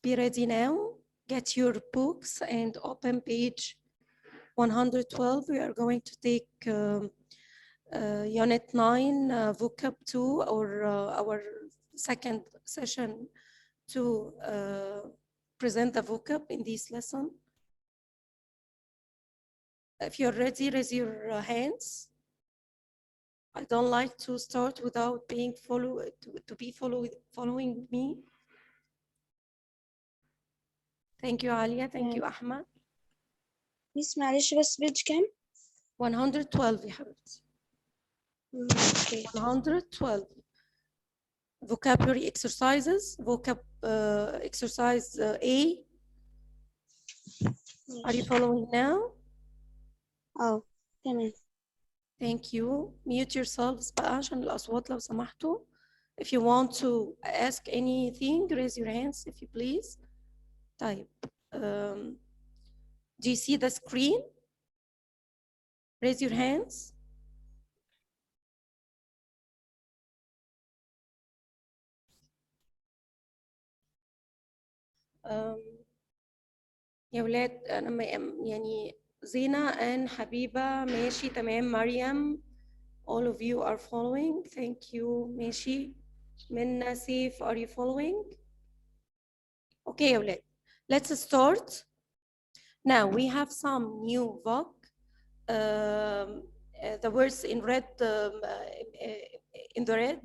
be ready now. Get your books and open page 112. We are going to take Unit 9, vocab 2, or our second session to present the vocab in this lesson. If you're ready, raise your hands. I don't like to start without being following me. Thank you, Alia. Thank you, Ahmed. ميس معلش بس بيج كام؟ 112 يا حبيبتي. اوكي 112. Vocabulary exercises. Vocab exercise A. Are you following now? تمام. Thank you. Mute yourselves بقى عشان الأصوات لو سمحتوا. If you want to ask anything, raise your hands if you please. طيب. Do you see the screen? Raise your hands. يا ولاد أنا يعني زينة and حبيبة ماشي تمام مريم. All of you are following. Thank you. ماشي. Minna, Saif, are you following? Okay, يا ولاد. Let's start. Now we have some new vocab. The words in red, in the red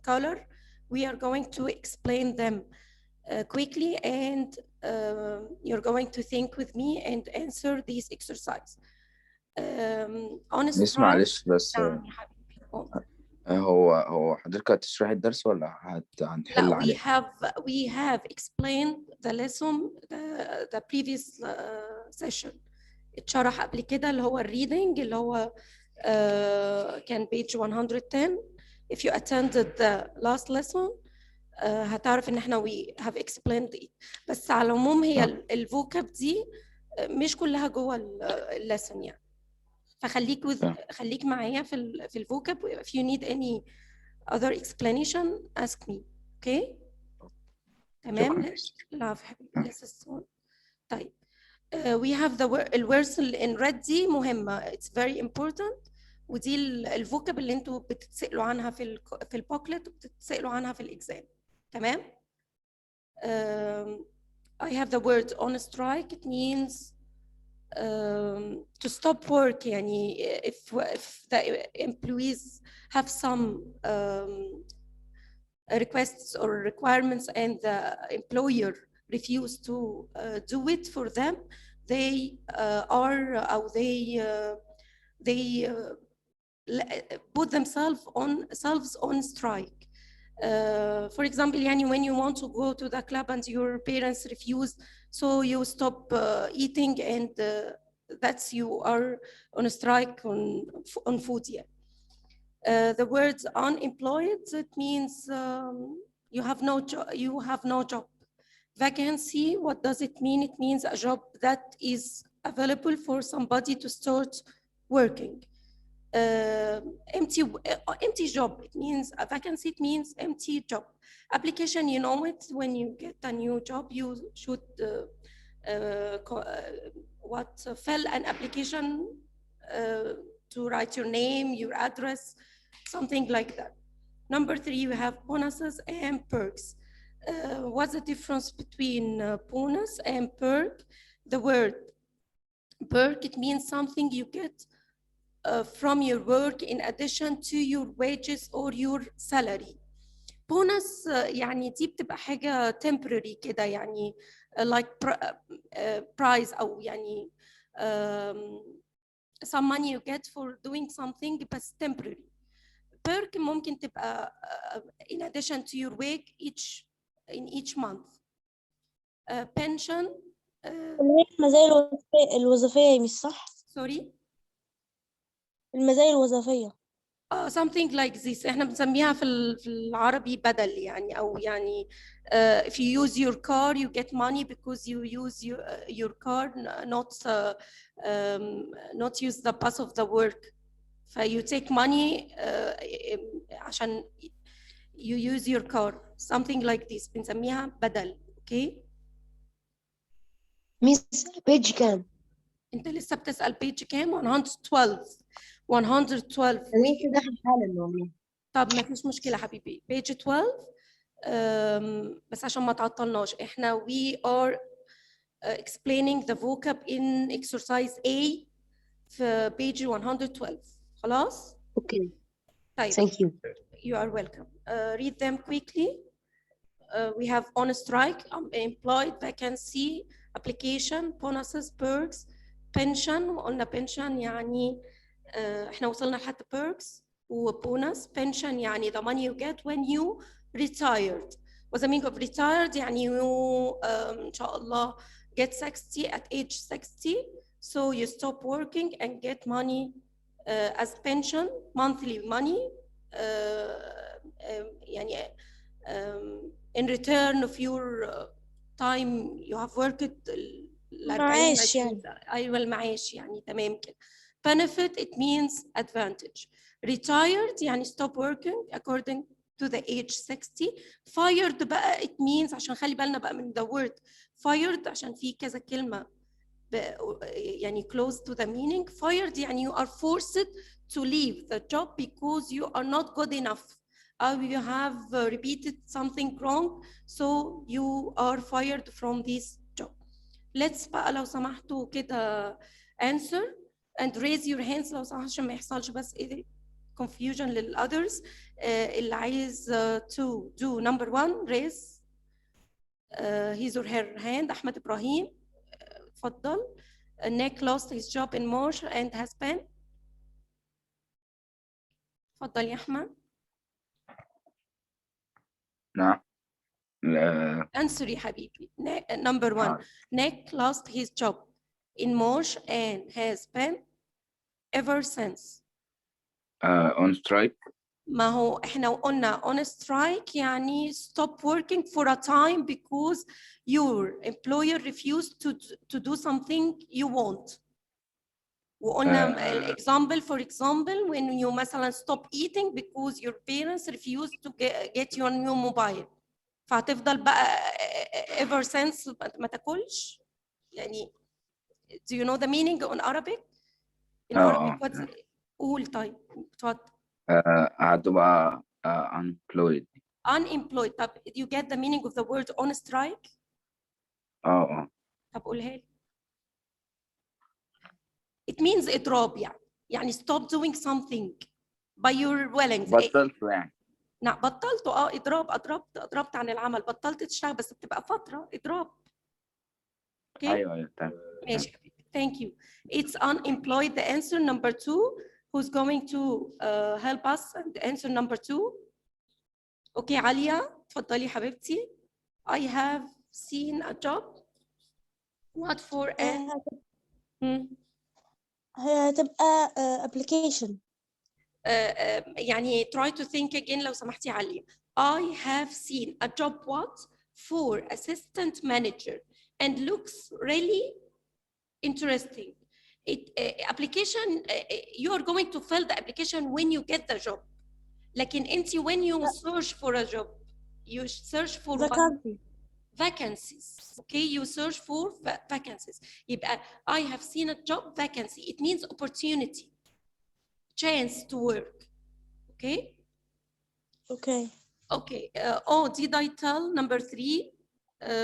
color. We are going to explain them quickly, and you're going to think with me and answer these exercise. ميس معلش بس نعم يا حبيبي. هو حضرتك هتشرحي الدرس ولا هنحل لا, عليه؟ we have explained the lesson the previous session. اتشرح قبل كده اللي هو الريدنج اللي هو كان page 110. If you attended the last lesson هتعرف ان احنا we have explained it. بس على العموم هي الفوكاب دي مش كلها جوه اللسن يعني. فخليك خليك معايا في الفوكاب. If you need any other explanation ask me. Okay? تمام. لا حبيبي لسه. طيب we have the words in red دي مهمة. It's very important. ودي الفوكاب اللي انتوا بتتسألوا عنها في البوكلت وبتتسألوا عنها في الإكزام. تمام؟ I have the word on strike. It means to stop work. يعني if the employees have some requests or requirements and the employer refuse to do it for them, they put themselves on strike. For example, يعني when you want to go to the club and your parents refuse, so you stop eating, and that's you are on a strike on food. Yeah. The word unemployed, it means you have no job. Vacancy, what does it mean? It means a job that is available for somebody to start working. Empty job, it means a vacancy, it means empty job. Application, you know it, when you get a new job, you should fill an application to write your name, your address, something like that. Number 3, we have bonuses and perks. What's the difference between bonus and perk? The word perk, it means something you get from your work in addition to your wages or your salary. Bonus يعني دي بتبقى حاجة temporary كده يعني like prize أو يعني some money you get for doing something بس temporary. Perk ممكن تبقى in addition to your wage in each month. Pension. المزايا الوظيفية مش صح؟ Sorry. المزايا الوظيفية. Something like this. احنا بنسميها في العربي بدل يعني أو يعني if you use your car you get money because you use your car, not use the bus of the work. You take money عشان you use your car. Something like this. بنسميها بدل. Okay. ميس بيج كام؟ انت لسه بتسأل بيج كام؟ 112. 112 انا لسه داخل حالا والله. طب ما فيش مشكلة حبيبي. بيج 12. بس عشان ما تعطلناش احنا we are explaining the vocab in exercise A في page 112. خلاص؟ اوكي. طيب. Thank you. You are welcome. Read them quickly. We have on strike, employed, vacancy, application, bonuses, perks, pension. وقلنا pension يعني احنا وصلنا لحد perks وبونس. pension يعني the money you get when you retired. What the meaning of retired يعني you إن شاء الله get 60 at age 60, so you stop working and get money as pension, monthly money. يعني in return of your time you have worked معاش يعني. ايوه المعاش يعني. تمام كده. benefit it means advantage. retired يعني stop working according to the age 60. fired بقى it means عشان خلي بالنا بقى من the word fired عشان في كذا كلمة يعني close to the meaning. fired يعني you are forced to leave the job because you are not good enough or you have repeated something wrong, so you are fired from this job. Let's بقى لو سمحتوا كده answer and raise your hands لو سمحتوا عشان ما يحصلش بس ايه confusion للothers. اللي عايز to do number 1 raise his or her hand. أحمد إبراهيم اتفضل. Nick lost his job in March and has been. اتفضل يا أحمد. نعم. Answer يا حبيبي. Number 1. Nick lost his job in March and has been ever since. on strike. ما هو احنا قلنا on strike يعني stop working for a time because your employer refused to do something you want. وقلنا example for example when you مثلا stop eating because your parents refused to get you a new mobile. فهتفضل بقى ever since ما تاكلش يعني. do you know the meaning on Arabic? In Arabic what's قول. طيب اتفضل. هتبقى unemployed. unemployed. طب you get the meaning of the word on strike? طب قولها لي. it means اضراب يعني stop doing something by your willings. بطلت يعني. نعم بطلته. اضربت عن العمل. بطلت تشتغل بس بتبقى فترة اضراب. اوكي. ايوه تمام. ماشي. thank you. It's unemployed the answer. number 2 who's going to help us and answer number 2. اوكي عليا اتفضلي حبيبتي. I have seen a job. What for an هتبقى application. يعني try to think again لو سمحتي عليا. I have seen a job what for assistant manager and looks really interesting. Application you are going to fill the application when you get the job. لكن انت when you search for a job you search for vacancies. Okay, you search for vacancies. يبقى I have seen a job vacancy. It means opportunity, chance to work. Okay. Okay. Did I tell number 3?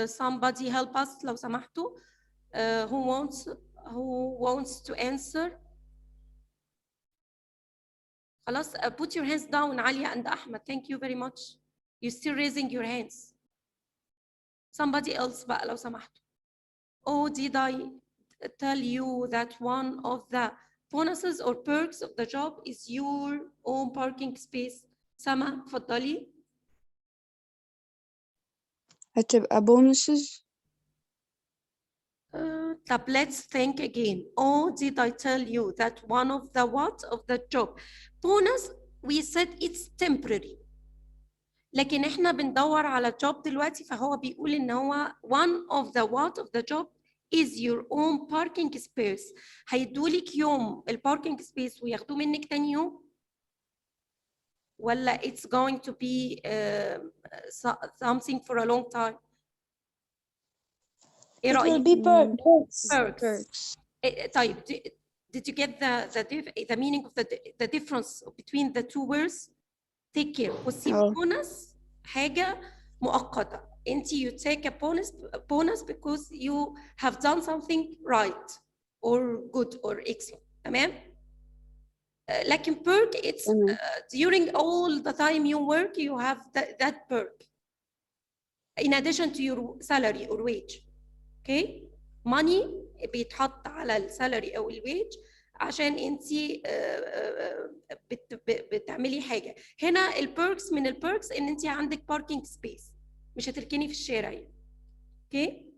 Somebody help us لو سمحتوا. Who wants to answer? خلاص. Put your hands down عليا and Ahmed. Thank you very much. You're still raising your hands. Somebody else بقى لو سمحتوا. Did I tell you that one of the bonuses or perks of the job is your own parking space? سما اتفضلي. هتبقى bonuses. طب let's think again. Did I tell you that one of the what of the job? Bonus we said it's temporary. لكن احنا بندور على job دلوقتي فهو بيقول ان هو one of the what of the job is your own parking space. هيدولك يوم الباركينج سبيس وياخدوه منك تاني يوم ولا it's going to be something for a long time? ايه It will رأيك؟ be perks. Perks. طيب did you get the meaning of the difference between the two words? Take care. بصي bonus حاجة مؤقتة. انت you take a bonus because you have done something right or good or excellent. تمام؟ لكن perk it's during all the time you work you have that perk in addition to your salary or wage. Okay? money بيتحط على السالري او الويج عشان انت بتعملي حاجه. هنا البيركس من البيركس ان انت عندك باركينج سبيس مش هتركني في الشارع يعني. اوكي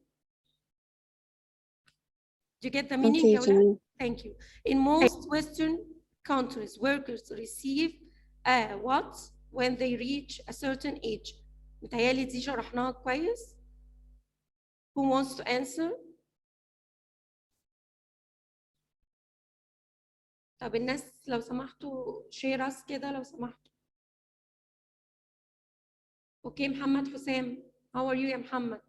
Do you get the meaning يا ولاد؟ Thank you. In most Western countries workers receive a what when they reach a certain age. متهيألي دي شرحناها كويس. Who wants to answer? طب الناس لو سمحتوا شير اس كده لو سمحتوا. اوكي محمد حسام how are you يا محمد؟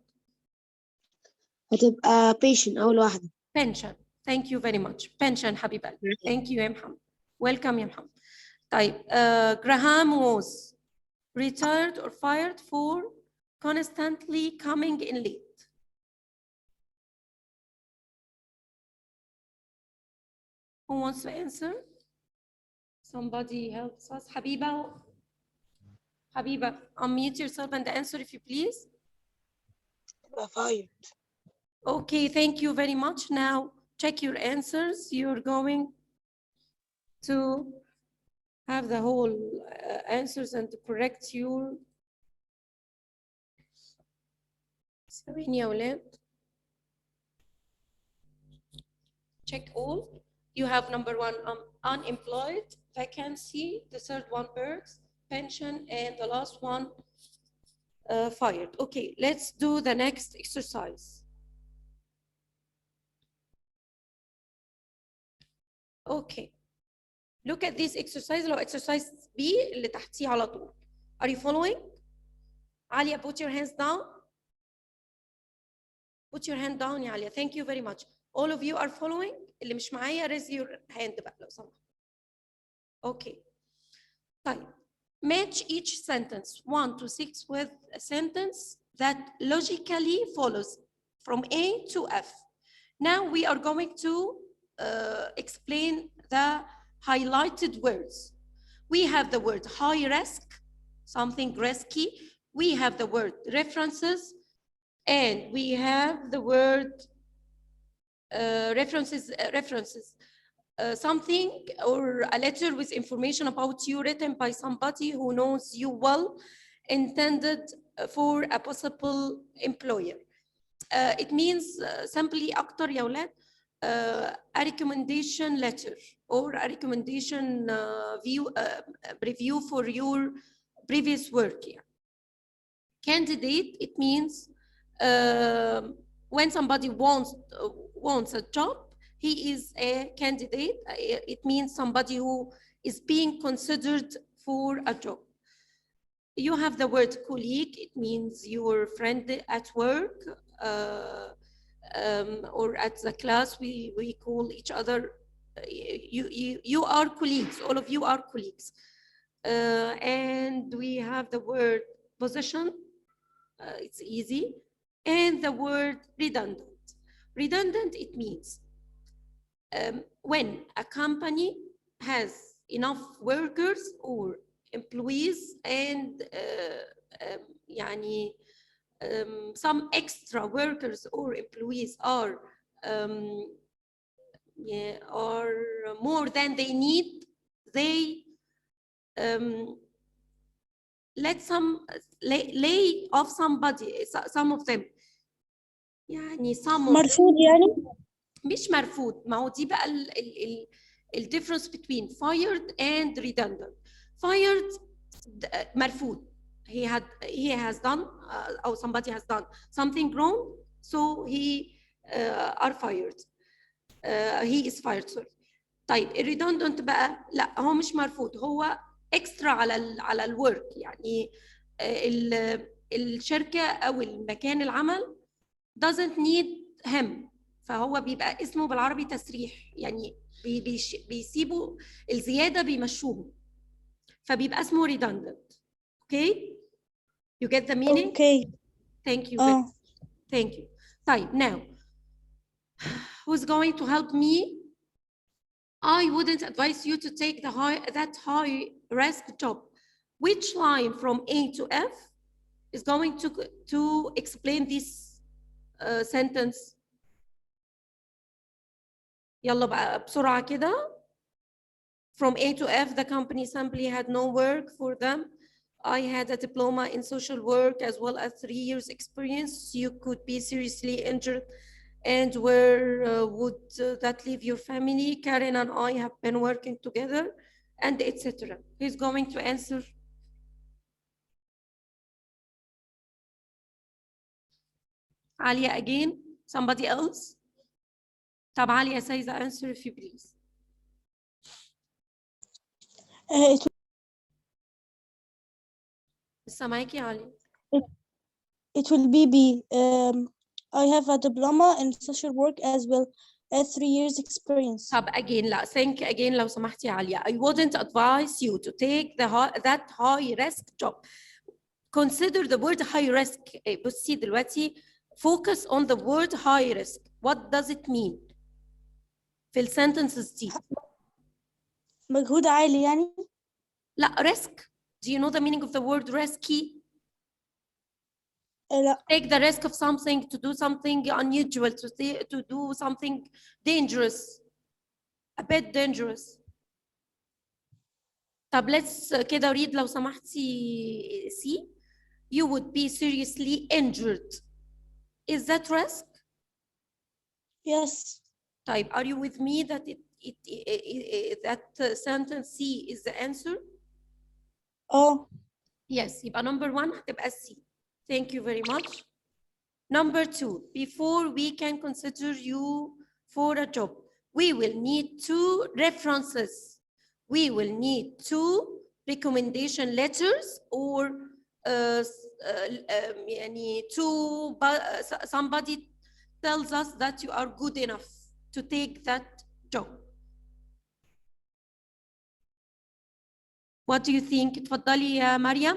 هتبقى patient أول واحدة. pension. Thank you very much. pension حبيب قلبي. Thank you يا محمد. Welcome يا محمد. طيب Graham was retired or fired for constantly coming in late. Who wants to answer? Somebody helps us. Habiba, unmute yourself and answer if you please. هتبقى fired. Okay, thank you very much. Now check your answers. You're going to have the whole answers and to correct your. ثواني يا ولاد. Check all. You have number one, unemployed, vacancy. The third one, perks, pension, and the last one, fired. Okay, let's do the next exercise. Okay. Look at this exercise. لو exercise B اللي تحتيه على طول. Are you following? Alia, put your hands down. Put your hand down يا Alia. Thank you very much. All of you are following. اللي مش معايا raise your hand بقى لو سمحت. Okay. طيب. Match each sentence 1 to 6 with a sentence that logically follows from A to F. Now we are going to explain the highlighted words. We have the word high risk, something risky. We have the word references, and we have the word references. Something or a letter with information about you written by somebody who knows you well, intended for a possible employer. It means simply أكتر يا ولاد a recommendation letter or a recommendation review for your previous work. Yeah. Candidate, it means when somebody wants a job, he is a candidate. It means somebody who is being considered for a job. You have the word colleague. It means your friend at work or at the class. We call each other. You are colleagues. All of you are colleagues. And we have the word position. It's easy. And the word redundant. Redundant, it means when a company has enough workers or employees and some extra workers or employees are more than they need, they lay off somebody, some of them. يعني some of مرفوض يعني؟ مش مرفوض. ما هو دي بقى ال difference between fired and redundant. Fired مرفوض. He has done or somebody has done something wrong, so he are fired. He is fired, sorry. طيب redundant بقى لا هو مش مرفوض، هو extra على الورك. يعني الشركة أو المكان العمل doesn't need him. فهو بيبقى اسمه بالعربي تسريح، يعني بيسيبوا الزيادة بيمشوهم، فبيبقى اسمه redundant. Okay? You get the meaning? Okay. Thank you. Thank you. طيب now, who's going to help me? I wouldn't advise you to take that high risk job. Which line from A to F is going to explain this sentence? يلا بقى بسرعة كده. From A to F, the company simply had no work for them. I had a diploma in social work as well as 3 years experience. You could be seriously injured. And where would that leave your family? Karen and I have been working together, and etc. Who's going to answer? Alia again? Somebody else? طب Alia says the answer if you please. سامعاكي يا علي. It will be B. I have a diploma in social work as well as 3 years experience. طب again لا think again لو سمحتي يا عليا. I wouldn't advise you to take that high risk job. Consider the word high risk. بصي دلوقتي focus on the word high risk. What does it mean في الsentences دي؟ مجهود عالي يعني؟ لا risk. Do you know the meaning of the word risky? لا. Take the risk of something, to do something unusual, to do something dangerous, a bit dangerous. طب let's كده read لو سمحتي C. You would be seriously injured. Is that risk? Yes. طيب are you with me that that sentence C is the answer? Oh. Yes. يبقى number 1 هتبقى C. Thank you very much. Number 2, before we can consider you for a job, we will need 2 references. We will need 2 recommendation letters or somebody tells us that you are good enough to take that job. What do you think? اتفضلي يا مريم.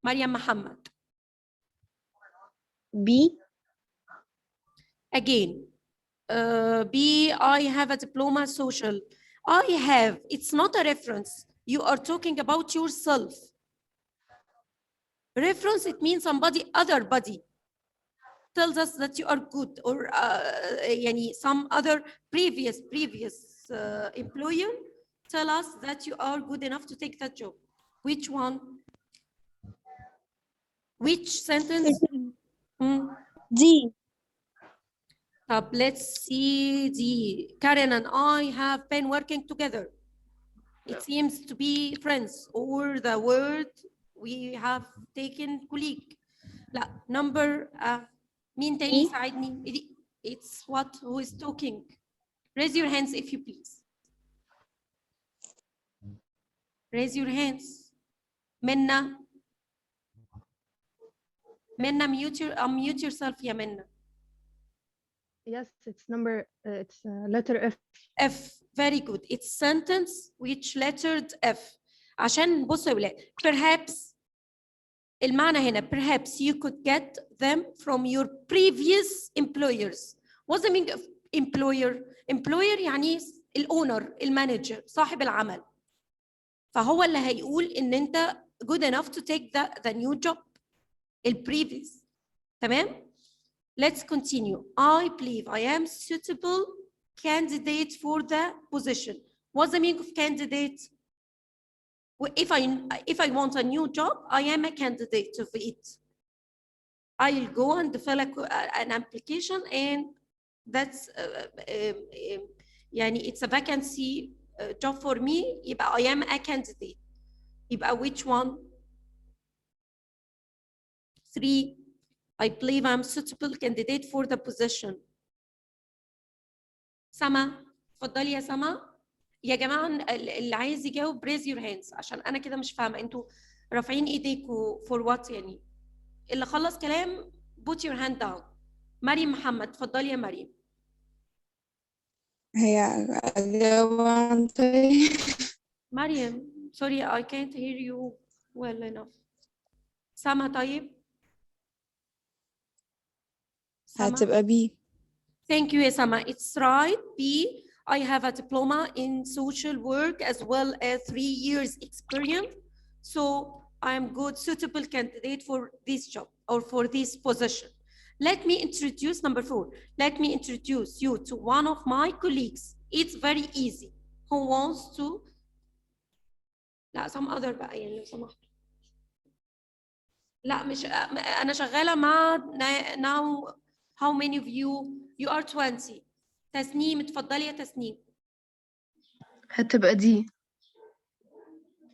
مريم محمد. B. Again, B, I have a diploma social. I have, it's not a reference. You are talking about yourself. Reference, it means somebody, other body tells us that you are good, or some other previous employer tell us that you are good enough to take that job. Which one? Which sentence? D. Let's see D. Karen and I have been working together. It seems to be friends, or the word we have taken colleague. لا, number مين تاني يساعدني؟ It's what who is talking. Raise your hands if you please. Raise your hands. Minna. Minna, unmute yourself يا Minna. Yes, it's number, it's letter F. F, very good. It's sentence which lettered F. عشان بصوا يا ولاد, perhaps المعنى هنا perhaps you could get them from your previous employers. What's the meaning of employer? Employer يعني الأونر, المانجر, صاحب العمل. فهو اللي هيقول إن أنت good enough to take the new job. الprevious. تمام؟ Let's continue. I believe I am suitable candidate for the position. What's the meaning of candidate? If I want a new job, I am a candidate of it. I'll go and fill an application, and that's it's a vacancy job for me. يبقى I am a candidate. يبقى which one? 3. I believe I'm suitable candidate for the position. سما, اتفضلي يا سما. يا جماعة اللي عايز يجاوب raise your hands عشان أنا كده مش فاهمة أنتوا رافعين إيديكوا for what يعني. اللي خلص كلام put your hand down. مريم محمد، اتفضلي يا مريم. هي أجاوب طيب. مريم sorry I can't hear you well enough. سما طيب. سما. هتبقى بي. Thank you يا سما. It's right. B. I have a diploma in social work as well as 3 years experience. So I am good suitable candidate for this job or for this position. Let me introduce number 4. Let me introduce you to one of my colleagues. It's very easy. Who wants to? لا some other بقى يعني لو سمحت. لا مش أنا شغالة مع now how many of you are 20. تسنيم اتفضلي يا تسنيم. هتبقى دي.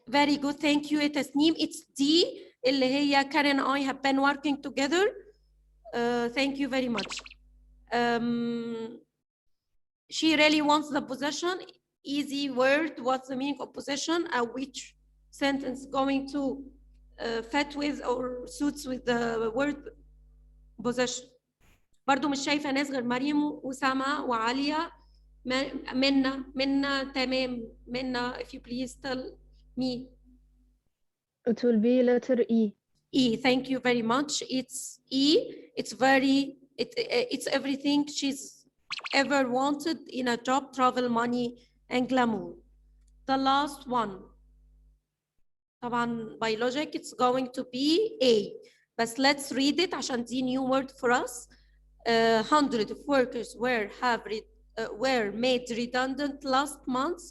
Very good, thank you يا تسنيم. It's D اللي هي Karen and I have been working together. Thank you very much. She really wants the position. Easy word. What's the meaning of position? Which sentence going to fit with or suits with the word position. برضو مش شايفة ناس غير مريم وسما وعالية. منا تمام. منا if you please tell me. It will be letter E. E, thank you very much. It's E. It's very, it's everything she's ever wanted in a job, travel, money, and glamour. The last one. طبعا by logic it's going to be A. But let's read it عشان دي new word for us. 100 of workers were made redundant last month.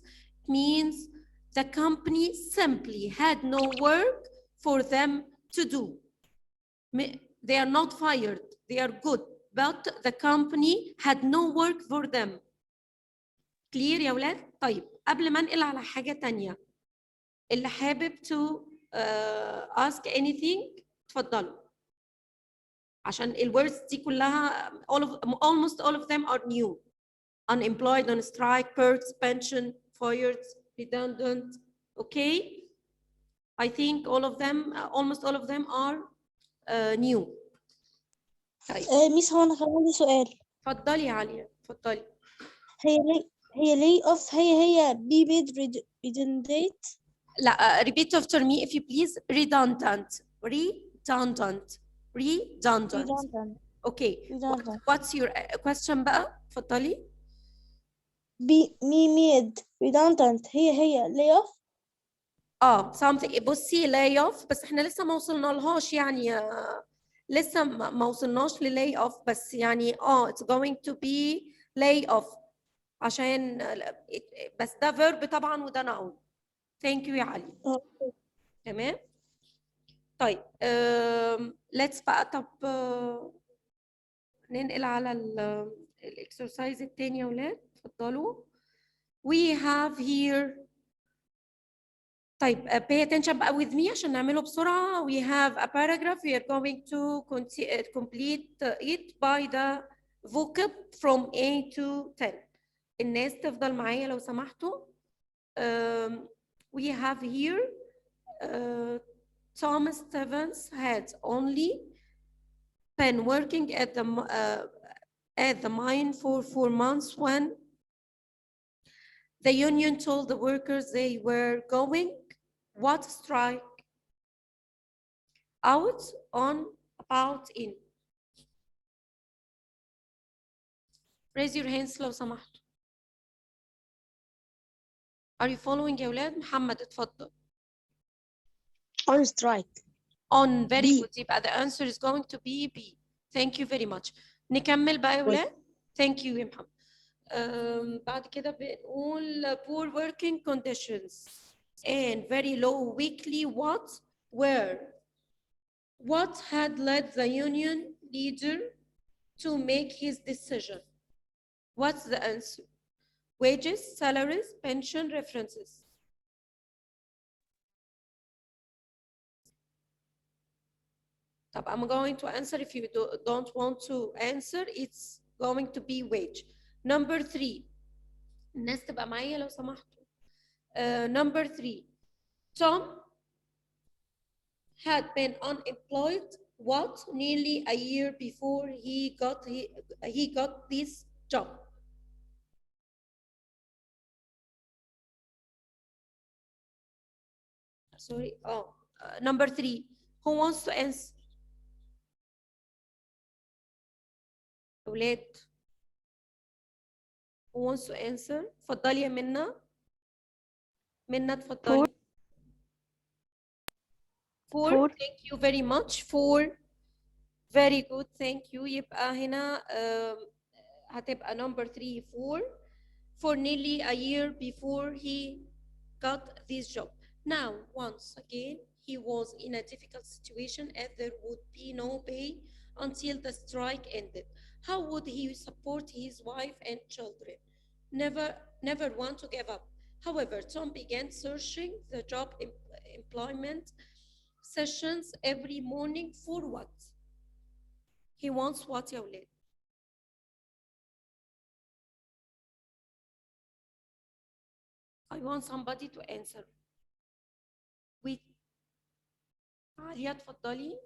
It means the company simply had no work for them to do. They are not fired, they are good, but the company had no work for them. Clear يا ولاد؟ طيب قبل ما انقل على حاجة تانية اللي حابب to ask anything اتفضلوا. عشان الwords دي كلها almost all of them are new. Unemployed, on strike, perks, pension, fired, redundant. Okay? I think all of them, almost all of them are new. طيب. ميس هو أنا كان عندي سؤال. اتفضلي يا عليا، اتفضلي. هي lay off هي be made redundant. لا repeat after me if you please. Redundant. Okay. Redundant. What's your question بقى؟ اتفضلي. be made redundant هي lay off. something. بصي lay off بس احنا لسه ما وصلنا لهاش يعني لسه ما وصلناش للاي اوف بس يعني it's going to be lay off عشان بس ده verb طبعا وده noun. Thank you يا علي. تمام. طيب let's بقى طب ننقل على الاكسرسايز التاني يا ولاد اتفضلوا. We have here. طيب pay attention بقى with me عشان نعمله بسرعة. We have a paragraph. We are going to complete it by the vocab from A to 10. الناس تفضل معايا لو سمحتوا. We have here Thomas Stevens had only been working at the mine for 4 months when the union told the workers they were going what strike? Out, on, about, in. Raise your hands لو سمحتوا. Are you following يا ولاد؟ محمد اتفضل. On strike. On, very B. good. يبقى the answer is going to be B. Thank you very much. نكمل بقى يا ولاد. Thank you يا محمد. بعد كده بنقول poor working conditions and very low weekly what had led the union leader to make his decision? What's the answer? Wages, salaries, pension, references. طب I'm going to answer. If you don't want to answer, it's going to be wage. Number 3. الناس تبقى معايا لو سمحتوا. Number 3. Tom had been unemployed what nearly a year before he got this job. Sorry. Number 3. Who wants to answer? أولاد. Who wants to answer? اتفضلي يا منى. منى اتفضلي. 4. Thank you very much. 4. Very good. Thank you. يبقى هنا هتبقى number 3 for nearly a year before he got this job. Now, once again, he was in a difficult situation as there would be no pay until the strike ended. How would he support his wife and children? Never want to give up. However, Tom began searching the job employment sessions every morning for what? He wants what, يا ولاد؟ I want somebody to answer. Wait. عليا اتفضلي.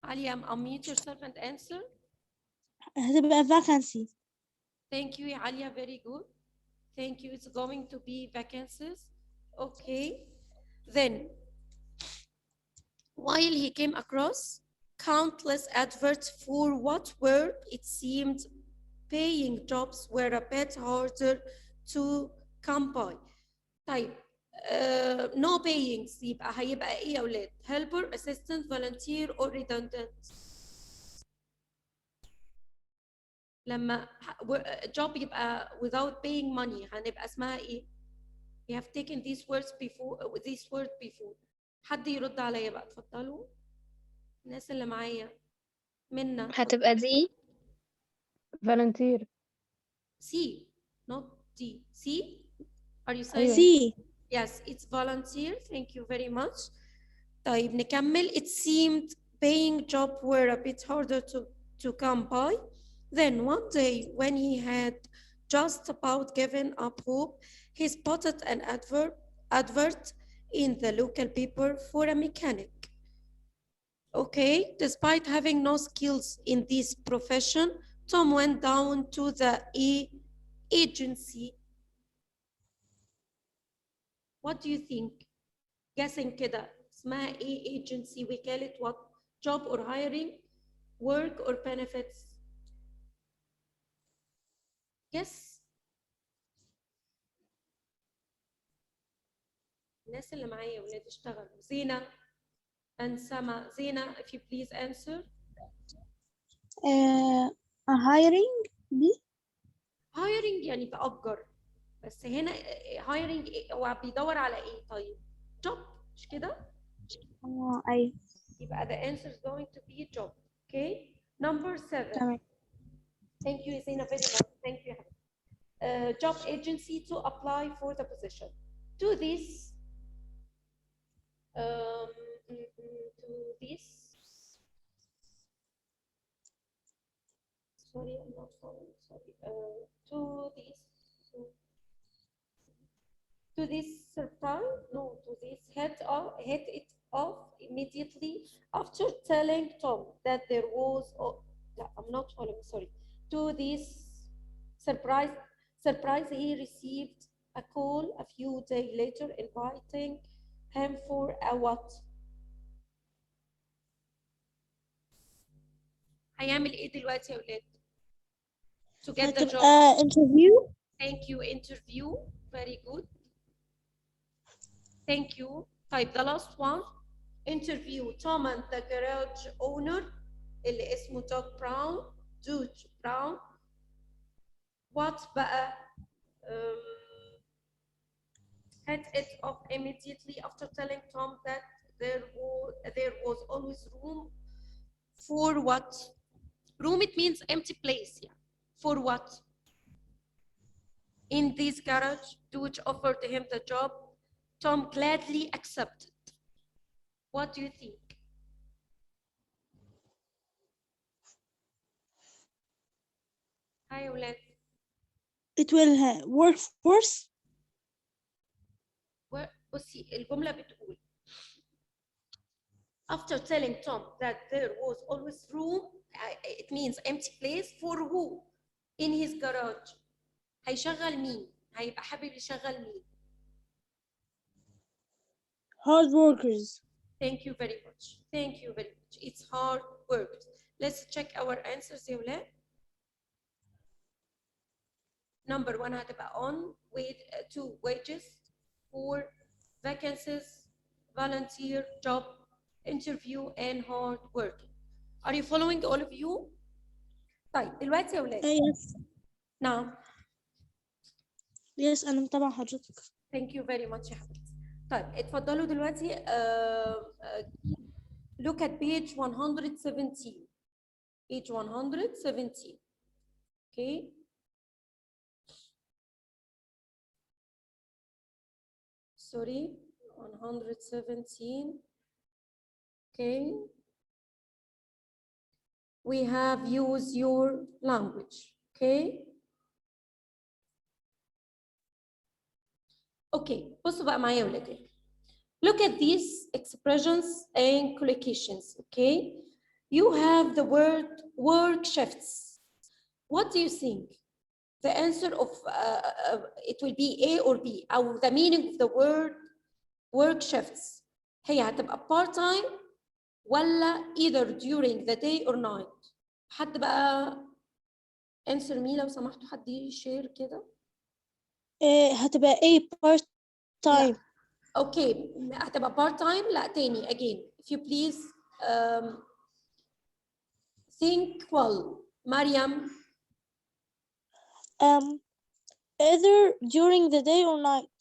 عليا, unmute yourself and answer. هتبقى vacancy. Thank you, Alia. Very good. Thank you. It's going to be vacancies. Okay. Then, while he came across countless adverts for what were, it seemed, paying jobs were a bit harder to come by. طيب. No payings يبقى هيبقى ايه يا اولاد؟ helper, assistant, volunteer or redundant. لما job يبقى without paying money هنبقى اسمها ايه؟ We have taken these words before. حد يرد عليا بقى اتفضلوا. الناس اللي معايا. منا. هتبقى دي volunteer. C, not D. C? Are you saying? أيوة. C. Yes, it's volunteer. Thank you very much. طيب نكمل. It seemed paying job were a bit harder to come by. Then one day when he had just about given up hope, he spotted an advert in the local paper for a mechanic. Okay, despite having no skills in this profession, Tom went down to the agency. What do you think? Guessing كده اسمها ايه agency وكالة what? Job or hiring, work or benefits? Yes. الناس اللي معايا ولاد اشتغلوا. زينة and Sama. زينة, if you please answer. hiring دي. hiring يعني تأجر. بس هنا hiring هو بيدور على ايه طيب؟ job مش كده؟ أيوة. يبقى the answer is going to be job. Okay. Number 7. تمام. Thank you, Zina, very much. Thank you. Job agency to apply for the position. To this. Sorry, I'm not following. Sorry. To this surprise, no, to this hit it off immediately after telling Tom that there was. I'm not following. Sorry. To this surprise, he received a call a few days later inviting him for a what? هيعمل ايه دلوقتي يا ولاد؟ To get the job. interview. Thank you. Interview. Very good. Thank you. طيب the last one. Interview Tom and the garage owner اللي اسمه Dutch Brown. What بقى? Had it off immediately after telling Tom that there was always room for what? Room, it means empty place. Yeah. For what? In this garage, Dutch offered him the job. Tom gladly accepted. What do you think? Hi, Olet. It will workforce. بصي الجملة بتقول After telling Tom that there was always room, it means empty place for who in his garage. هيشغل مين؟ هيبقى حابب يشغل مين؟ Hard workers. Thank you very much. Thank you very much. It's hard work. Let's check our answers يا ولاد. Number 1 هتبقى on, 2 wages, 4 vacancies, volunteer, job, interview, and hard working. Are you following all of you? طيب دلوقتي يا ولاد. Yes. نعم. Yes, أنا متابعة حضرتك. Thank you very much يا حبيبتي. طيب اتفضلوا دلوقتي look at page 117. Page 117. Okay. Sorry, 117. Okay. We have use your language. Okay. Okay, بصوا بقى معايا يا ولاد. Look at these expressions and collocations, okay? You have the word work shifts. What do you think? The answer of it will be A or B, or the meaning of the word work shifts. هي هتبقى part time ولا either during the day or night. حد بقى answer me لو سمحتوا، حد يشير كده. هتبقى A part time. Okay, هتبقى part time. لا تاني again. If you please think well. مريم. Either during the day or night.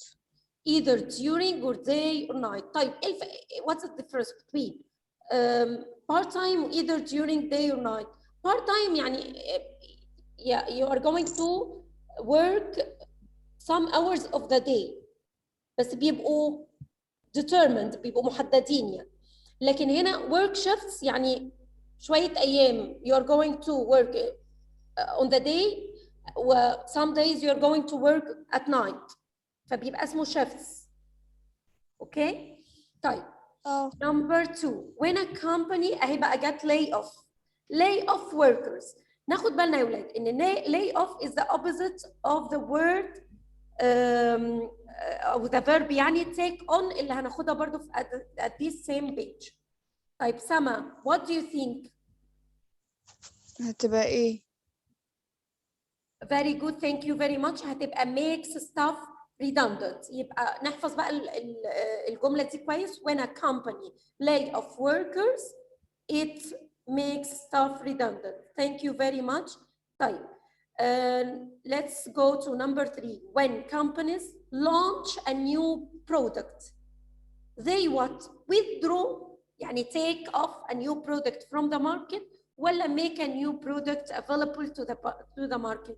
Either during or day or night. طيب what's the difference between part time either during day or night? Part time يعني yeah, you are going to work some hours of the day. بس بيبقوا determined، بيبقوا محددين يعني. لكن هنا work shifts يعني شوية أيام you are going to work on the day و some days you are going to work at night. فبيبقى اسمه shifts. Okay? طيب. Number 2 when a company أهي بقى جت lay off workers. ناخد بالنا يا ولاد إن lay off is the opposite of the word أو the verb يعني take on اللي هناخدها برضو at this same page. طيب سما, what do you think? هتبقى ايه؟ Very good, thank you very much. هتبقى makes stuff redundant. يبقى نحفظ بقى الجملة دي كويس. When a company lay off workers, it makes stuff redundant. Thank you very much. طيب. Let's go to number 3. When companies launch a new product, they what? Withdraw, يعني take off a new product from the market, ولا make a new product available to the market?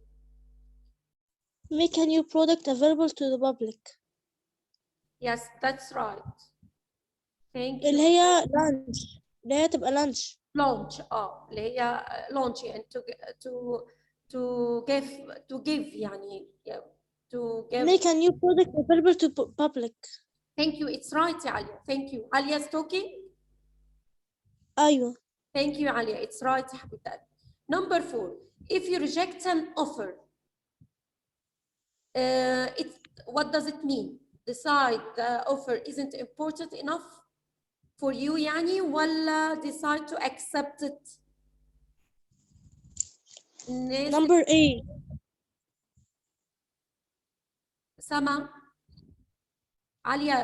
Make a new product available to the public. Yes, that's right. Thank you. اللي هي lunch. اللي هي تبقى lunch. Launch. اللي هي launch يعني to give يعني to give. Make a new product available to public. Thank you. It's right يا عليا. Thank you. عليا is talking. أيوة. Thank you عليا. It's right يا حبيبتي. Number 4. If you reject an offer, what does it mean? Decide the offer isn't important enough for you يعني ولا decide to accept it? Number A. Sama, Alia,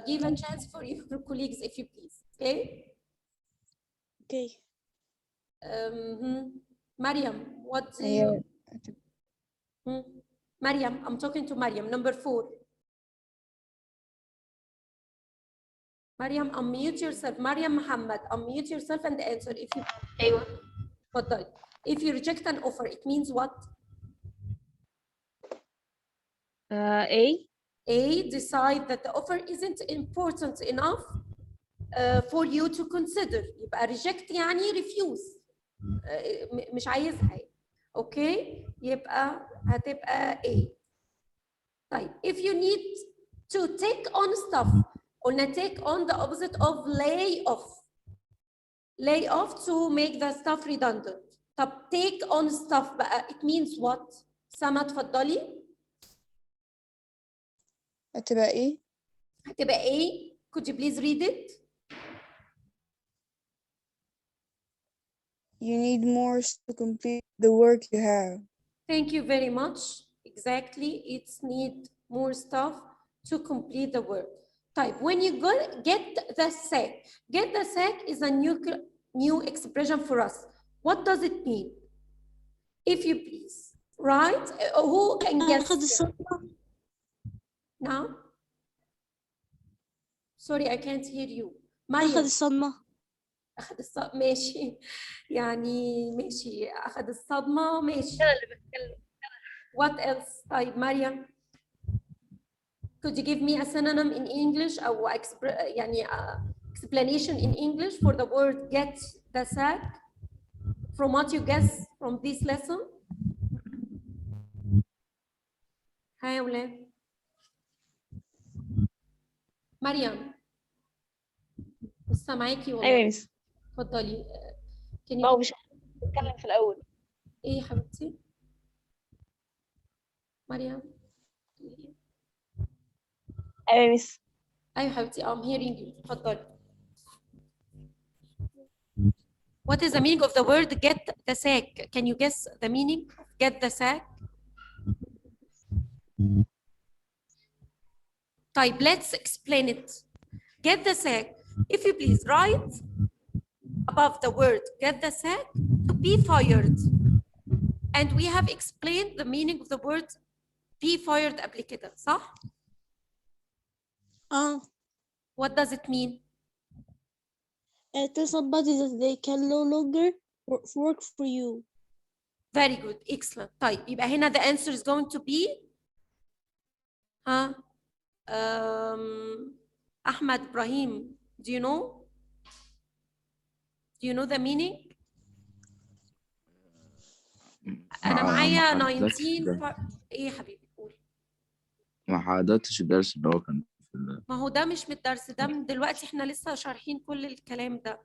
give a chance for your colleagues if you please. Okay? Okay. Mariam, what do you... هي Mariam, I'm talking to Mariam. Number 4. Mariam, unmute yourself. Mariam Muhammad, unmute yourself and answer if you... أيوة. اتفضلي. If you reject an offer, it means what? A. A, decide that the offer isn't important enough for you to consider. يبقى reject يعني refuse. مش عايزها. Okay? يبقى هتبقى A. طيب, if you need to take on stuff, قلنا take on the opposite of lay off. lay off to make the stuff redundant. طب take on stuff بقى it means what؟ سما اتفضلي. هتبقى ايه؟ هتبقى ايه؟ could you please read it؟ You need more to complete the work you have. Thank you very much. Exactly. It's need more stuff to complete the work. Type when you go get the sack. Get the sack is a new expression for us. What does it mean? If you please, right? Who can guess? أخذ الصدمة. Now? Sorry, I can't hear you. أخذ مريم. الصدمة. أخذ الصدمة ماشي. يعني ماشي أخذ الصدمة ماشي. أنا اللي بتكلم. What else? طيب مريم. Could you give me a synonym in English أو يعني explanation in English for the word get the sack from what you guess from this lesson? ها يا ولاد. مريم. لسه معاكي والله. أيوة يا مس. اتفضلي. Can ما هو you مش بتكلم في الأول. إيه يا حبيبتي؟ مريم. أيوة يا مس. أيوة حبيبتي I'm hearing you. اتفضلي. What is the meaning of the word get the sack? Can you guess the meaning of get the sack? طيب let's explain it. Get the sack. If you please write above the word get the sack to be fired. And we have explained the meaning of the word be fired قبل كده صح؟ What does it mean? Tell somebody that they can no longer work for you. Very good, excellent. طيب يبقى هنا the answer is going to be Ahmad Ibrahim. Do you know? Do you know the meaning? أنا معايا 19 إيه يا حبيبي قول. ما حضرتش الدرس اللي هو كان في ما هو ده مش من الدرس ده من دلوقتي احنا لسه شارحين كل الكلام ده.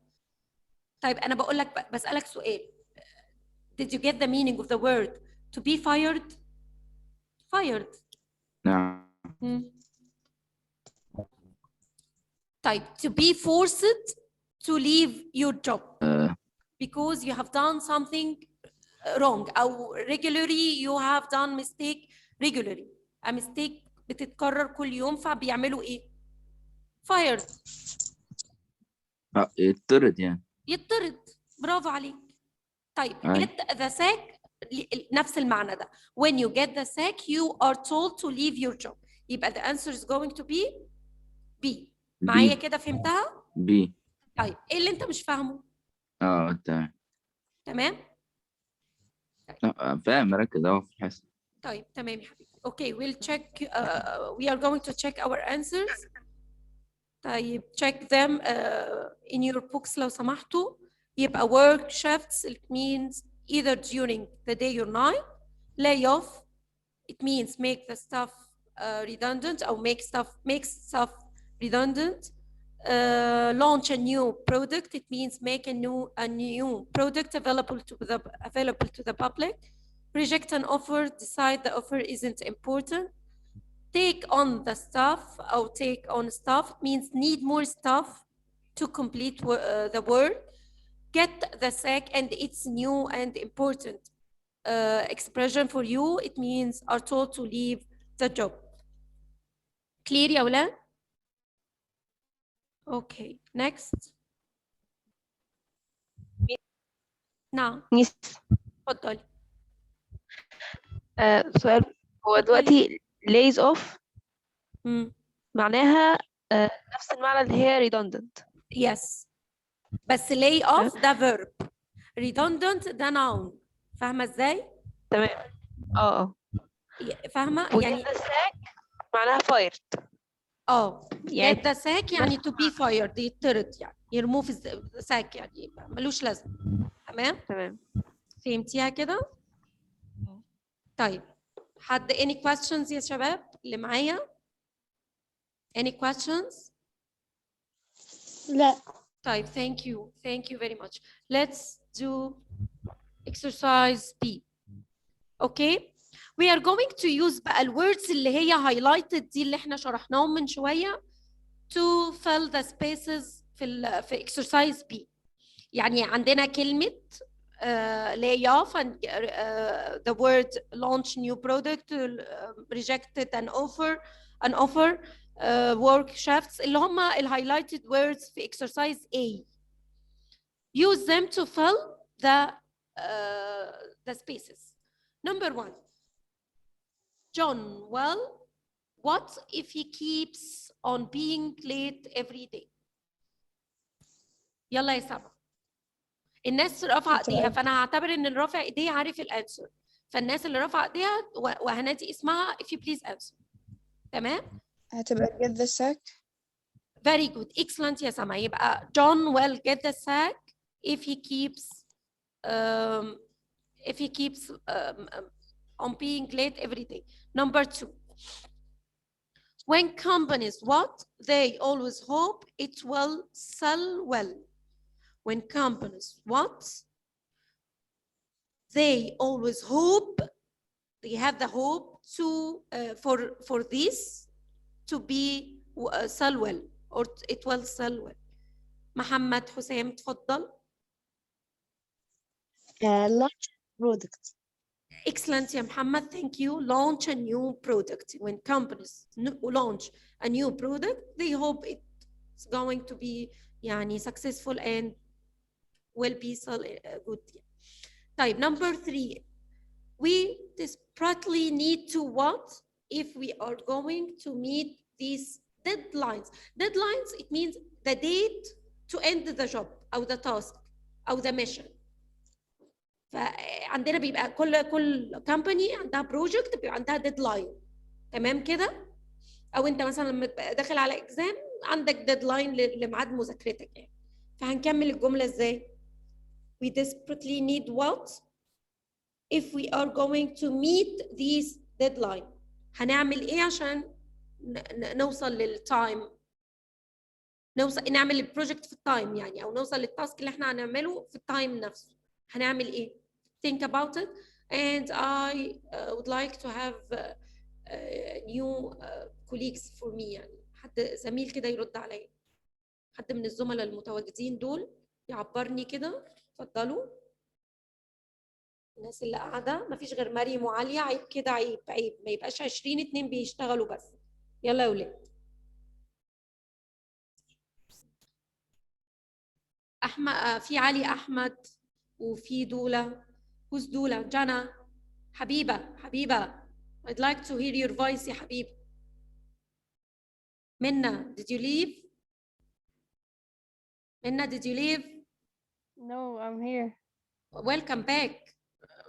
طيب أنا بقول لك بسألك سؤال. Did you get the meaning of the word to be fired? Fired. نعم. طيب to be forced to leave your job because you have done something wrong أو regularly you have done mistake regularly. A mistake بتتكرر كل يوم فبيعملوا إيه؟ fired. يطرد يعني. يطرد. برافو عليك. طيب get the sack نفس المعنى ده. When you get the sack you are told to leave your job. يبقى the answer is going to be B. معايا كده فهمتها؟ B. طيب ايه اللي انت مش فاهمه؟ تمام. تمام؟ فاهم مركز اهو في الحصة. طيب تمام يا حبيبي. Okay, we'll check. We are going to check our answers. طيب check them in your books لو سمحتوا. يبقى work shifts it means either during the day or night. Lay off it means make the stuff redundant or make stuff redundant. Launch a new product it means make a new product available to the public. Reject an offer, decide the offer isn't important. Take on the stuff or take on stuff it means need more stuff to complete the work. Get the sack and it's new and important expression for you it means are told to leave the job. Clear يا ولاد؟ Okay, next. نعم. ميس. اتفضلي. سؤال. هو دلوقتي lays off معناها نفس المعنى اللي هي redundant. Yes. بس lay off ده verb. redundant ده noun. فاهمة ازاي؟ تمام. فاهمة؟ يعني get the sack معناها fired. get the sack يعني to be fired يطرد يعني يرموه في الساك يعني ملوش لازمة. تمام؟ فهمتيها كده؟ طيب حد any questions يا شباب اللي معايا؟ Any questions؟ لا. طيب thank you very much. Let's do exercise B. Okay, we are going to use بقى الwords اللي هي highlighted دي اللي احنا شرحناهم من شوية to fill the spaces في exercise B. يعني عندنا كلمة lay off and the word launch new product, rejected an offer, work shifts اللي هم ال highlighted words في exercise A. Use them to fill the spaces. Number 1. John, well, what if he keeps on being late every day? يلا يا سما. الناس رافعه ايديها فانا هعتبر ان اللي رافع ايديه عارف الانسر. فالناس اللي رافعه ايديها وهنادي اسمها if you please answer. تمام؟ هتبقى get the sack. Very good. Excellent يا سما. يبقى John will get the sack if he keeps on being late every day. Number 2. When companies what? They always hope it will sell well. When companies what? They always hope, they have the hope to for this to be sell well or it will sell well. محمد حسام تفضل. launch product. Excellent يا محمد, thank you. Launch a new product. When companies launch a new product, they hope it's going to be يعني successful and will be good. طيب, number 3. We desperately need to what if we are going to meet these deadlines. Deadlines, it means the date to end the job أو the task أو the mission. فعندنا بيبقى كل company عندها project بيبقى عندها deadline. تمام كده؟ أو أنت مثلا لما تبقى داخل على exam عندك deadline لميعاد مذاكرتك يعني. فهنكمل الجملة إزاي؟ We desperately need what if we are going to meet these deadline. هنعمل ايه عشان نوصل للتايم، نعمل البروجكت في التايم يعني، او نوصل للتاسك اللي احنا هنعمله في التايم نفسه. هنعمل ايه؟ Think about it and I would like to have new colleagues for me. يعني حد زميل كده يرد عليا، حد من الزملاء المتواجدين دول يعبرني كده. اتفضلوا. الناس اللي قاعده مفيش غير مريم وعاليه. عيب كده، عيب ما يبقاش 20 اتنين بيشتغلوا بس. يلا يا ولاد. احمد، في علي احمد وفي دوله. who's دوله؟ جنى. حبيبه I'd like to hear your voice يا حبيبي. منى did you leave؟ منى did you leave؟ No, I'm here. welcome back.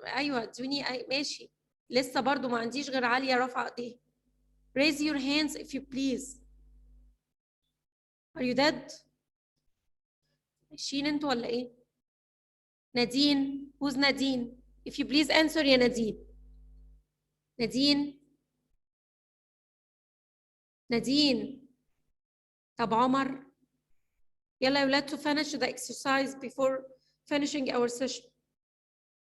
ايوه ادوني ماشي. لسه برضو ما عنديش غير عاليه رافعه ايديها. raise your hands if you please. are you dead؟ ماشيين انتوا ولا ايه؟ نادين. who's نادين؟ if you please answer يا نادين. نادين. طب عمر. يلا يا ولاد to finish the exercise before finishing our session.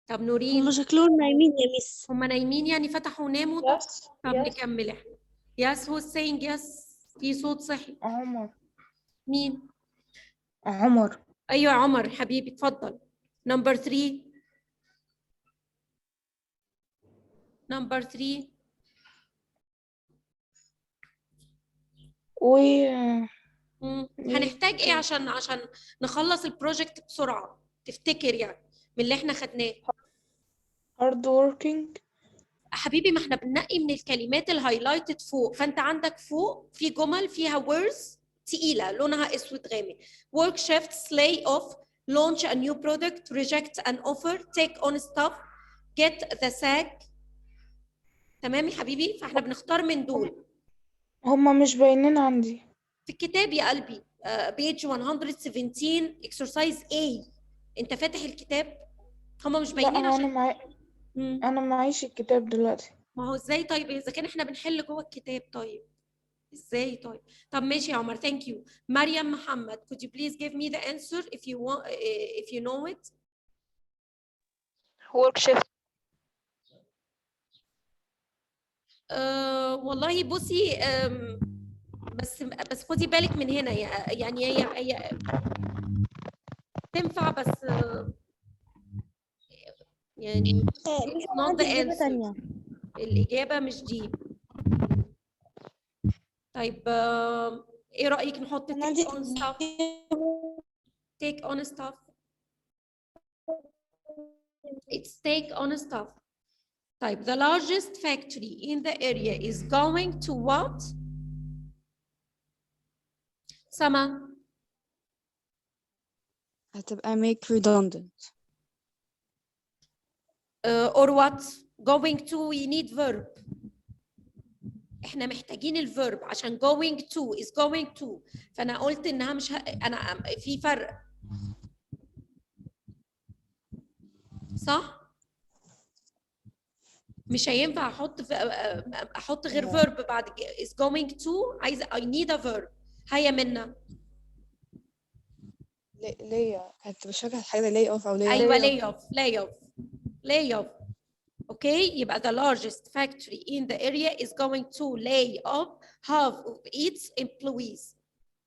طب نورين. هم شكلهم نايمين يا ميس. هم نايمين يعني فتحوا وناموا. طب نكمل احنا. yes who's saying yes؟ في صوت صحي. عمر. مين؟ عمر. ايوه عمر حبيبي اتفضل. number 3. number 3. هنحتاج ايه عشان نخلص البروجكت بسرعه تفتكر يعني من اللي احنا خدناه؟ hard working. حبيبي ما احنا بننقي من الكلمات الهايلايتد فوق، فانت عندك فوق في جمل فيها words تقيله لونها اسود غامق. work shifts, lay off, launch a new product, reject an offer, take on stuff, get the sack. تمام يا حبيبي؟ فاحنا بنختار من دول. هما مش باينين عندي في الكتاب يا قلبي. page 117 exercise A. انت فاتح الكتاب؟ هما مش باينين لا، عشان انا معيش الكتاب دلوقتي. ما هو ازاي؟ طيب اذا كان احنا بنحل جوه الكتاب طيب ازاي طيب؟ طب ماشي يا عمر. thank you. مريم محمد, could you please give me the answer if you want, if you know it? work shift. والله بصي بس خدي بالك من هنا يعني هي تنفع بس يعني مش it's not عندي the إجابة answer. تانية. الإجابة مش دي. طيب إيه رأيك نحط أنا عندي take on stuff؟ take on stuff. It's take on stuff. طيب the largest factory in the area is going to what؟ سما. هتبقى make redundant. or what? going to we need verb. احنا محتاجين الفيرب عشان going to is going to. فانا قلت انها مش انا في فرق صح؟ مش هينفع احط غير verb بعد is going to. عايزه I need a verb. هيا منا. ليا كانت مش فاكرة حاجة lay off أو lay ايوه off. lay off. Okay, يبقى the largest factory in the area is going to lay off half of its employees.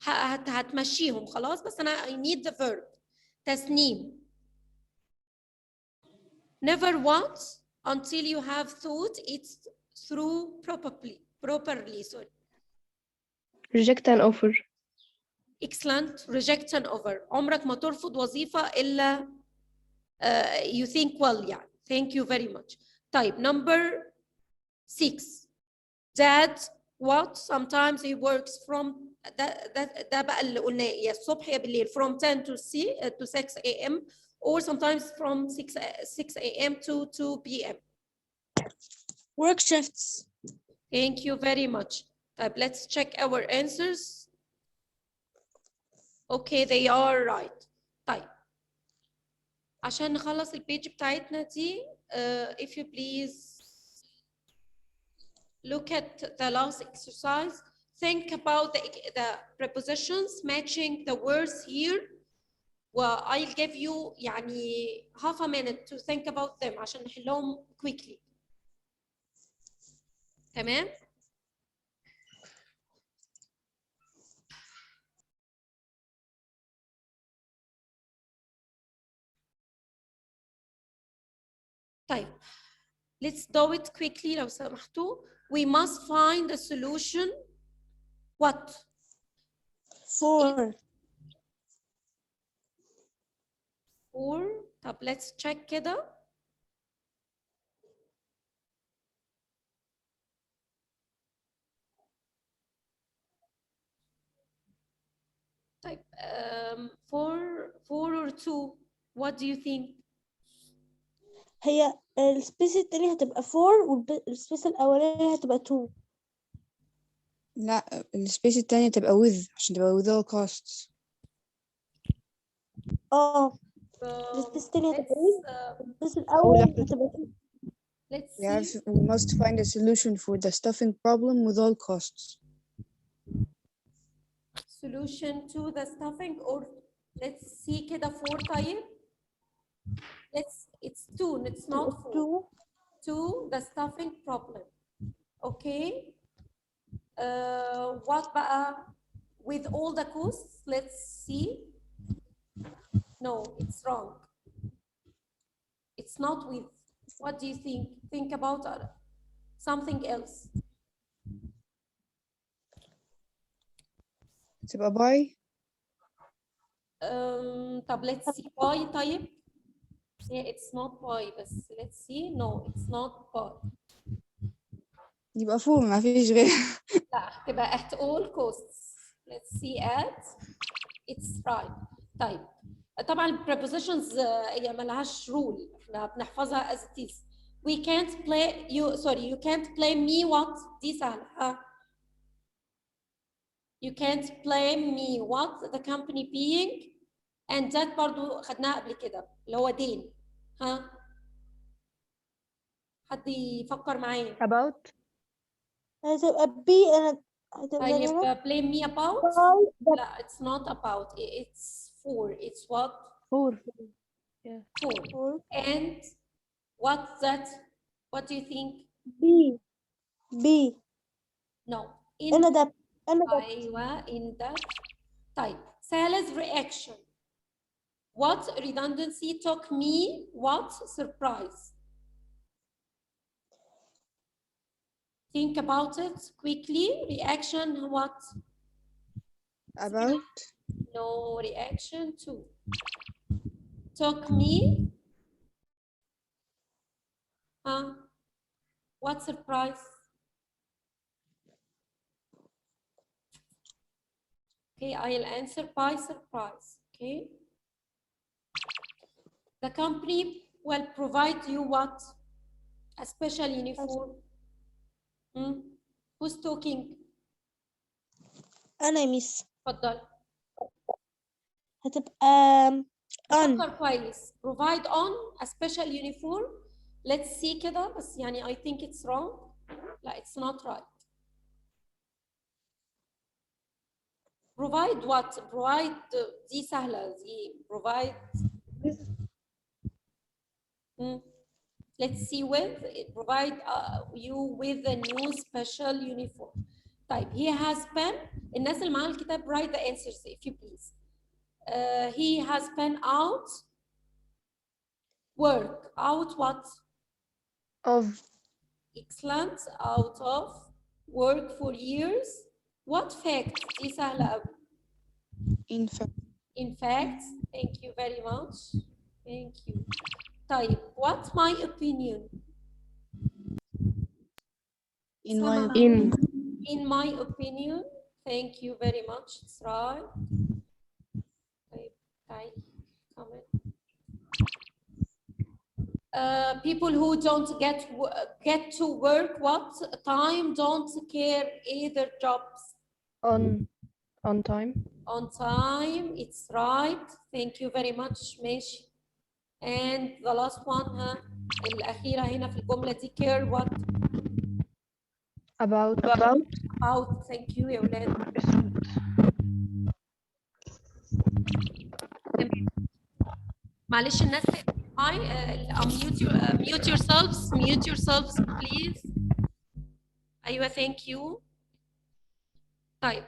هتمشيهم خلاص بس أنا I need the verb. تسنيم. Never once until you have thought it through properly. Sorry. Reject an offer. Excellent. Reject an offer. عمرك ما ترفض وظيفة إلا you think well يعني. Thank you very much. طيب number 6. Dad what sometimes he works from ده بقى اللي قلناه يا الصبح يا بالليل from 10 to 6 a.m. or sometimes from 6 a.m. to 2 p.m. work shifts. Thank you very much. طيب let's check our answers. Okay, they are right. طيب عشان نخلص البيج بتاعتنا دي if you please look at the last exercise. Think about the prepositions matching the words here. I'll give you يعني half a minute to think about them عشان نحلهم quickly. تمام؟ طيب let's do it quickly لو سمحتوا. We must find a solution. What? For. طب let's check كده. طيب four or two. What do you think? هي السبيس التانية هتبقى 4 والسبيس الأولانية هتبقى 2. لا السبيس التانية تبقى with عشان تبقى with all costs. السبيس التانية هتبقى with السبيس الأول هتبقى 2. Let's see. We must find a solution for the stuffing problem with all costs. Solution to the stuffing or let's see كده 4 طيب. It's 2, it's not 4. 2 the stuffing problem. Okay. What بقى with all the costs? Let's see. No, it's wrong. It's not with. What do you think? Think about something else. تبقى by. طب let's see. By طيب. Yeah, it's not by بس let's see. No, it's not by. يبقى فوق ما فيش غير. لا تبقى at all costs. Let's see at. It's right. طيب طبعا prepositions هي ملهاش rule. احنا بنحفظها as it is. We can't play you. Sorry, you can't play me what? دي سهلة. You can't blame me what the company being and that برضو خدناها قبل كده اللي هو دين. ها حد يفكر معايا. About. هتبقى be طيب blame me about by لا it's not about it's for it's what 4 for and what's that what do you think B no inadept أيوة in that طيب Sal's reaction what redundancy took me what surprise think about it quickly reaction what About no reaction to took me what surprise okay I'll answer by surprise okay the company will provide you what a special uniform who's talking أنا ميس اتفضل هتبقى فكر كويس provide on a special uniform let's see كده بس يعني I think it's wrong لا it's not right provide what provide دي سهلة دي provide let's see with provide you with a new special uniform طيب he has pen الناس اللي معاها الكتاب write the answers if you please he has been out work out what of excellent out of work for years what fact دي سهلة أوي in fact thank you very much thank you طيب what's my opinion in my opinion thank you very much it's right طيب comment people who don't get to work what time don't care either jobs on time on time it's right thank you very much ماشي and the last one الأخيرة هنا في الجملة دي care what about thank you يا ولاد معلش الناس mute yourselves please أيوة thank you طيب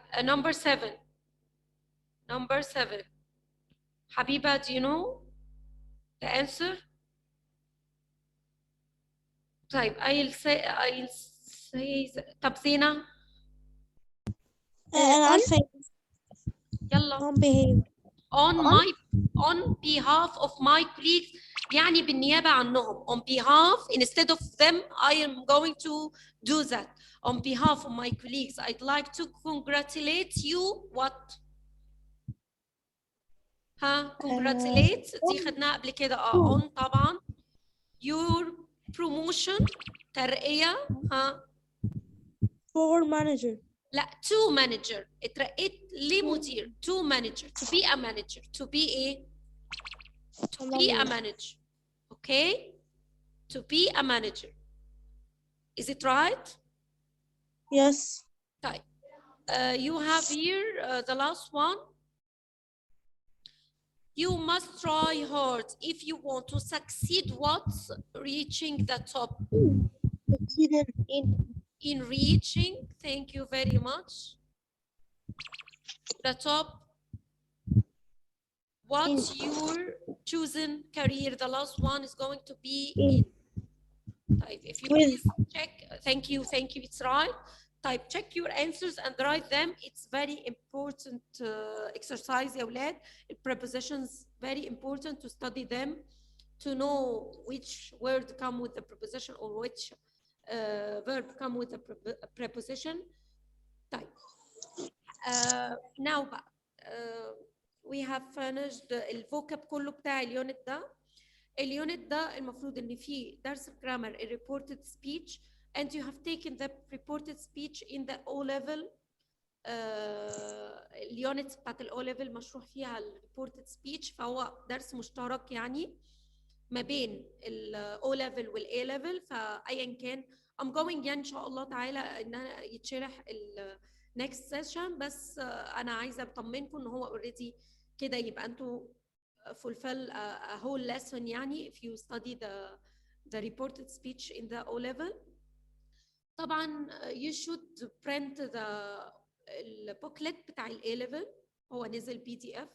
number 7 حبيبة do you know the answer طيب I'll say طب زينة أنا عارفة يلا on behalf of my colleagues يعني بالنيابة عنهم on behalf instead of them I am going to do that on behalf of my colleagues I'd like to congratulate you what congratulate دي خدناها قبل كده on طبعا your promotion ترقية for manager لا to manager اترقيت لمدير to manager to be a manager to be a manager okay to be a manager is it right yes طيب you have here the last one you must try hard if you want to succeed what reaching the top in reaching thank you very much the top what's your chosen career the last one is going to be in type if you please check thank you it's right type check your answers and write them it's very important exercise يا ولاد prepositions very important to study them to know which word come with the preposition or which verb come with a preposition type now we have finished الفوكاب كله بتاع اليونت ده المفروض ان فيه درس grammar reported speech and you have taken the reported speech in the O level اليونت بتاعت ال O level مشروح فيها ال reported speech فهو درس مشترك يعني ما بين ال O level وال A level فأيا كان I'm going يعني إن شاء الله تعالى إن أنا يتشرح next session. بس انا عايزه اطمنكم ان هو already كده يبقى انتوا fulfill a whole lesson يعني if you study the reported speech in the O level. طبعا you should print the booklet بتاع ال A level، هو نزل PDF.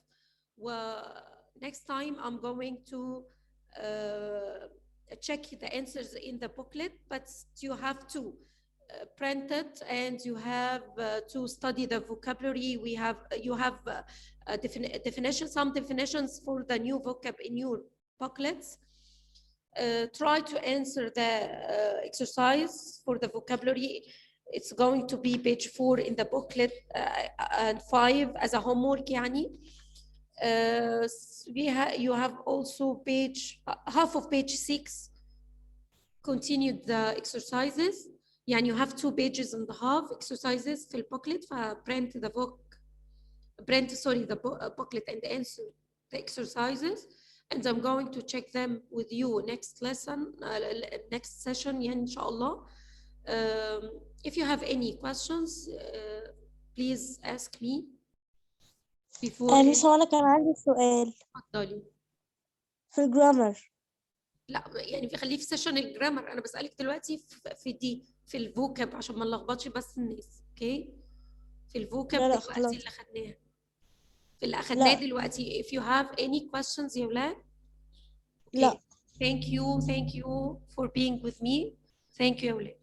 و next time I'm going to check the answers in the booklet, but you have to print it and you have to study the vocabulary. You have definition, some definitions for the new vocab in your booklets. Try to answer the exercise for the vocabulary. It's going to be page 4 in the booklet and 5 as a homework يعني. You have also half of page 6 continued the exercises. يعني you have 2 pages and a half exercises في البوكلت. فprint the booklet and answer the exercises. And I'm going to check them with you next lesson, next session يعني إن شاء الله. If you have any questions, please ask me before. مس هو أنا كان عندي سؤال اتفضلي. في الجرامر. لا يعني خليه في سيشن الجرامر. انا بسألك دلوقتي في الفوكاب عشان ما نلخبطش بس الناس. اوكي في الفوكاب لا دلوقتي خلاص. اللي خدناها، في اللي اخدناه لا. دلوقتي. if you have any questions يا ولاد. لا. thank you for being with me. thank you يا ولاد.